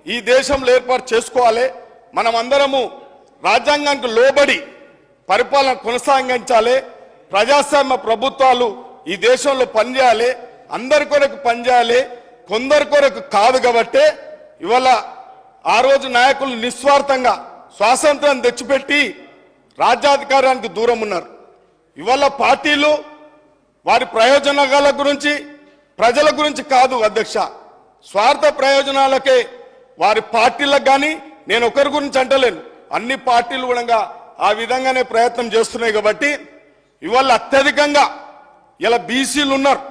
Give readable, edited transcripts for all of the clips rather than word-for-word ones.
ఈ దేశంలో ఏర్పాటు చేసుకోవాలి. మనమందరము రాజ్యాంగానికి లోబడి పరిపాలన కొనసాగించాలి. ప్రజాస్వామ్య ప్రభుత్వాలు ఈ దేశంలో పనిచేయాలి. అందరి కొరకు పనిచేయాలి, కొందరి కొరకు కాదు. కాబట్టి ఇవాళ ఆ రోజు నాయకులు నిస్వార్థంగా స్వాతంత్రం తెచ్చిపెట్టి రాజ్యాధికారానికి దూరం ఉన్నారు. ఇవాళ పార్టీలు వారి ప్రయోజనాల గురించి ప్రజల గురించి కాదు అధ్యక్ష, స్వార్థ ప్రయోజనాలకే వారి పార్టీలకు కానీ, నేను ఒకరి గురించి అంటలేను, అన్ని పార్టీలు కూడా ఆ విధంగానే ప్రయత్నం చేస్తున్నాయి. కాబట్టి ఇవాళ అత్యధికంగా ఇలా బీసీలు ఉన్నారు.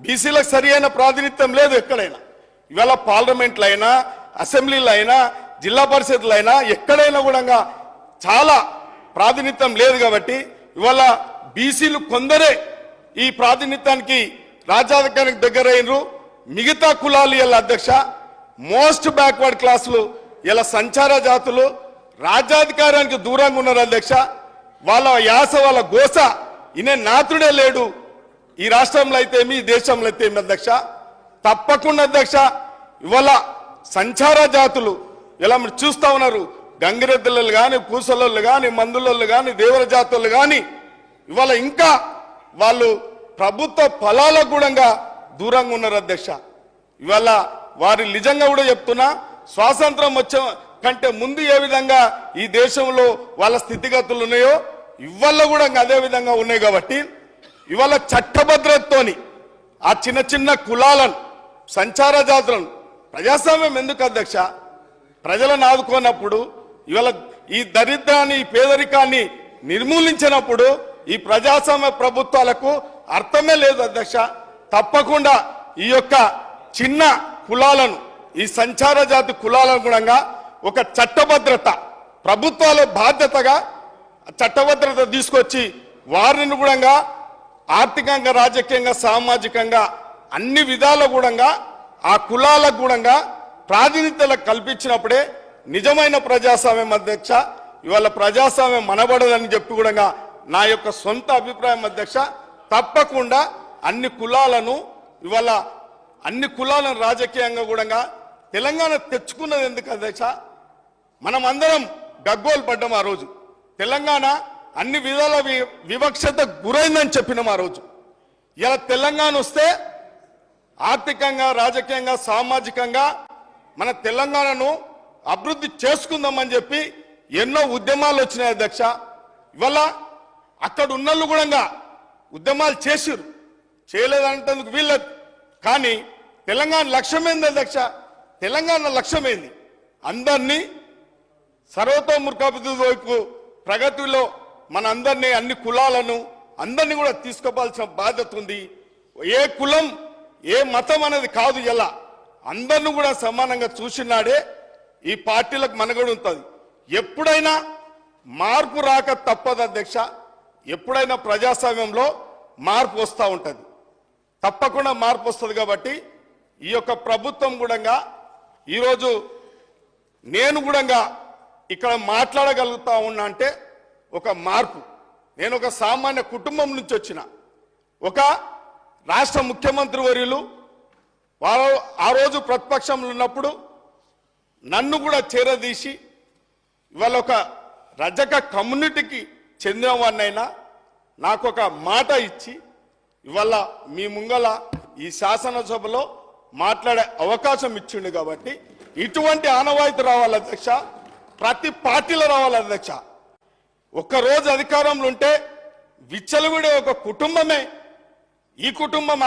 బీసీలకు సరి అయిన ప్రాతినిధ్యం లేదు ఎక్కడైనా. ఇవాళ పార్లమెంట్లో అయినా, అసెంబ్లీలో అయినా, జిల్లా పరిషత్లో అయినా ఎక్కడైనా కూడా చాలా ప్రాతినిధ్యం లేదు. కాబట్టి ఇవాళ బీసీలు కొందరే ఈ ప్రాతినిధ్యానికి రాజ్యాధికారానికి దగ్గరైనరు. మిగతా కులాలు ఇలా అధ్యక్ష మోస్ట్ బ్యాక్వర్డ్ క్లాసులు ఇలా సంచార జాతులు రాజ్యాధికారానికి దూరంగా ఉన్నారు అధ్యక్ష. వాళ్ళ యాస వాళ్ళ గోస ఇనే నాతుడే లేడు. ఈ రాష్ట్రంలో అయితే మీ దేశంలో అయితే అధ్యక్ష తప్పకుండా అధ్యక్ష ఇవాళ సంచార జాతులు ఇలా మీరు చూస్తా ఉన్నారు. గంగిరెద్దులు కానీ, పూసలోళ్ళు కానీ, మందులోళ్ళు కానీ, దేవర జాతులు కానీ ఇవాళ ఇంకా వాళ్ళు ప్రభుత్వ ఫలాలకు కూడా దూరంగా ఉన్నారు అధ్యక్ష. ఇవాళ వారి నిజంగా కూడా చెప్తున్నా, స్వాతంత్రం వచ్చే కంటే ముందు ఏ విధంగా ఈ దేశంలో వాళ్ళ స్థితిగతులు ఉన్నాయో ఇవాళ కూడా అదే విధంగా ఉన్నాయి. కాబట్టి ఇవాళ చట్టభద్రతతోని ఆ చిన్న చిన్న కులాలను, సంచార జాతులను ప్రజాస్వామ్యం ఎందుకు అధ్యక్ష? ప్రజలను ఆదుకోనప్పుడు, ఇవాళ ఈ దరిద్రాన్ని, ఈ పేదరికాన్ని నిర్మూలించినప్పుడు ఈ ప్రజాస్వామ్య ప్రభుత్వాలకు అర్థమే లేదు అధ్యక్ష. తప్పకుండా ఈ యొక్క చిన్న కులాలను, ఈ సంచార జాతి కులాలను కూడా ఒక చట్టభద్రత ప్రభుత్వాల బాధ్యతగా చట్టభద్రత తీసుకొచ్చి వారిని కూడా ఆర్థికంగా, రాజకీయంగా, సామాజికంగా అన్ని విధాల కూడా ఆ కులాలకు కూడా ప్రాతినిధ్యాలకు కల్పించినప్పుడే నిజమైన ప్రజాస్వామ్యం అధ్యక్ష. ఇవాళ ప్రజాస్వామ్యం మనబడదని చెప్పి కూడా నా యొక్క సొంత అభిప్రాయం అధ్యక్ష. తప్పకుండా అన్ని కులాలను ఇవాళ అన్ని కులాలను రాజకీయంగా కూడా తెలంగాణ తెచ్చుకున్నది ఎందుకు అధ్యక్ష? మనం అందరం గగ్గోలు పడ్డాం ఆ రోజు. తెలంగాణ అన్ని విధాల వివక్షత గురైందని చెప్పినాం ఆ రోజు. ఇలా తెలంగాణ వస్తే ఆర్థికంగా, రాజకీయంగా, సామాజికంగా మన తెలంగాణను అభివృద్ధి చేసుకుందామని చెప్పి ఎన్నో ఉద్యమాలు వచ్చినాయి అధ్యక్ష. ఇవాళ అక్కడ ఉన్నళ్ళు కూడా ఉద్యమాలు చేసిరు, చేయలేదంటందుకు వీళ్ళదు. కానీ తెలంగాణ లక్ష్యమైంది అధ్యక్ష. తెలంగాణ లక్ష్యమైంది అందరినీ సర్వతోముఖాభివృద్ధి వైపు, ప్రగతిలో మన అందరినీ, అన్ని కులాలను అందరినీ కూడా తీసుకోవాల్సిన బాధ్యత ఉంది. ఏ కులం, ఏ మతం అనేది కాదు. ఇలా అందరిని కూడా సమానంగా చూసినాడే ఈ పార్టీలకు మనుగడ ఉంటుంది. ఎప్పుడైనా మార్పు రాక తప్పదు అధ్యక్ష. ఎప్పుడైనా ప్రజాస్వామ్యంలో మార్పు వస్తూ ఉంటుంది, తప్పకుండా మార్పు వస్తుంది. కాబట్టి ఈ యొక్క ప్రభుత్వం కూడా ఈరోజు నేను కూడా ఇక్కడ మాట్లాడగలుగుతా ఉన్నా అంటే ఒక మార్పు. నేను ఒక సామాన్య కుటుంబం నుంచి వచ్చిన ఒక రాష్ట్ర ముఖ్యమంత్రి వర్యులు వారు ఆ రోజు ప్రతిపక్షంలో ఉన్నప్పుడు నన్ను కూడా చేరదీసి ఇవాళ ఒక రజక కమ్యూనిటీకి చెందిన వాడినైనా నాకు ఒక మాట ఇచ్చి ఇవాళ మీ ముంగల ఈ శాసనసభలో మాట్లాడే అవకాశం ఇచ్చిండు. కాబట్టి ఇటువంటి ఆనవాయితీ రావాలి అధ్యక్ష, ప్రతి పార్టీలో రావాలి అధ్యక్ష. ఒక్కరోజు అధికారంలో ఉంటే విచ్చలవిడే ఒక కుటుంబమే, ఈ కుటుంబం